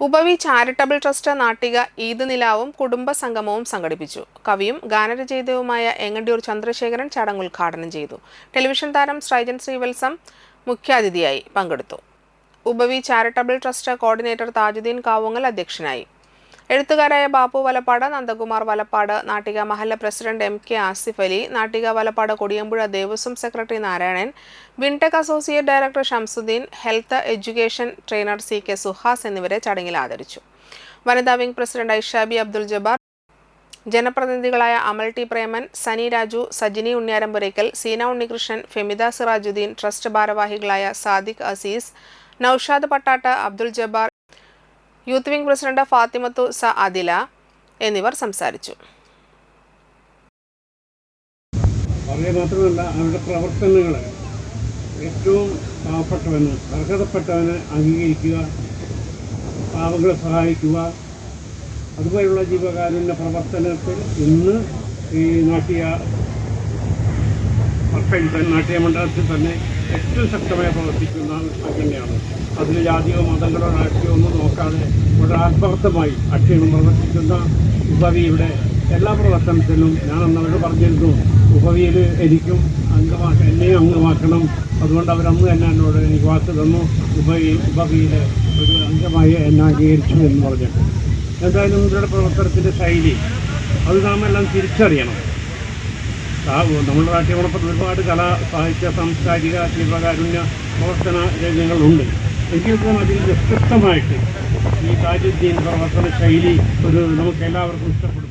ഉപവി charitable trust Nattika Eid നിലാവും കുടുംബ സംഗമവും സംഘടിപ്പിച്ചു. കവിയും ഗാനരചയിതാവുമായ എങ്ങണ്ടിയൂർ ചന്ദ്രശേഖരൻ ചടങ്ങ് ഉദ്ഘാടനം ചെയ്തു. ടെലിവിഷൻ താരം ശ്രീജൻ ശ്രീവത്സം മുഖ്യാതിഥിയായി പങ്കെടുത്തു. Upavi charitable trust coordinator Thajudheen Kavungal അധ്യക്ഷനായി. എഴുത്തുകാരായ ബാപ്പു വലപ്പാട്, നന്ദകുമാർ വലപ്പാട്, നാട്ടിക മഹല്ല president MK Asif Ali, Nattika Valappad Kodiyampuzha Devaswom secretary Narayanan, Wintech associate director Shamsuddin, health education trainer CK Suhas എന്നിവരെ ചടങ്ങിൽ ആദരിച്ചു. വനിതാ വിംഗ് പ്രസിഡന്റ് ഐഷാബി അബ്ദുൽ ജബ്ബാർ, ജനപ്രതിനിധികളായ അമൽ ടി പ്രേമൻ, സനി രാജു, സജിനി ഉണ്ണിയാരമ്പുരയ്ക്കൽ, സീന ഉണ്ണികൃഷ്ണൻ, ഫെമിദ സിറാജുദ്ദീൻ, ട്രസ്റ്റ് ഭാരവാഹികളായ Sadiq Aziz, Noushad Pattat, Abdul Jabbar, youth wing president Fathimathu Adila എന്നിവർ സംസാരിച്ചു. മാത്രമല്ല അവരുടെ പ്രവർത്തനങ്ങൾ ഏറ്റവും പാവപ്പെട്ടവന് അർഹതപ്പെട്ടവന് അംഗീകരിക്കുക, പാവങ്ങളെ സഹായിക്കുക, അതുപോലുള്ള ജീവകാരുണ്യ പ്രവർത്തനത്തിൽ ഇന്ന് ഈ നാട്യ മണ്ഡലത്തിൽ തന്നെ ഏറ്റവും ശക്തമായി പ്രവർത്തിക്കുന്ന സംഘടനയാണ്. അതിൽ ജാതിയോ മതങ്ങളോ രാഷ്ട്രീയമോ ഒന്നും നോക്കാതെ വളരെ ആത്മാർത്ഥമായി അക്ഷയം പ്രവർത്തിക്കുന്ന ഉപവിയുടെ എല്ലാ പ്രവർത്തനത്തിലും ഞാനന്നവരോട് പറഞ്ഞിരുന്നു, ഉപവിയിൽ എനിക്കും എന്നെയും അംഗമാക്കണം. അതുകൊണ്ട് അവരന്ന് തന്നെ എന്നോട് എനിക്ക് വാക്ക് തന്നു, ഉപവിയിലെ ഒരു അംഗമായി എന്നെ അംഗീകരിച്ചു എന്ന് പറഞ്ഞിട്ട്. എന്തായാലും ഇവരുടെ പ്രവർത്തനത്തിൻ്റെ ശൈലി അത് നാം എല്ലാം തിരിച്ചറിയണം. നമ്മുടെ നാട്യമോടൊപ്പം ഒരുപാട് കലാ സാഹിത്യ സാംസ്കാരിക ജീവകാരുണ്യ പ്രവർത്തന രംഗങ്ങളുണ്ട്. എങ്കിലും അതിൽ വ്യത്യസ്തമായിട്ട് ഈ താജുദ്ദീൻ പ്രവർത്തന ശൈലി നമുക്ക് എല്ലാവർക്കും ഇഷ്ടപ്പെടും.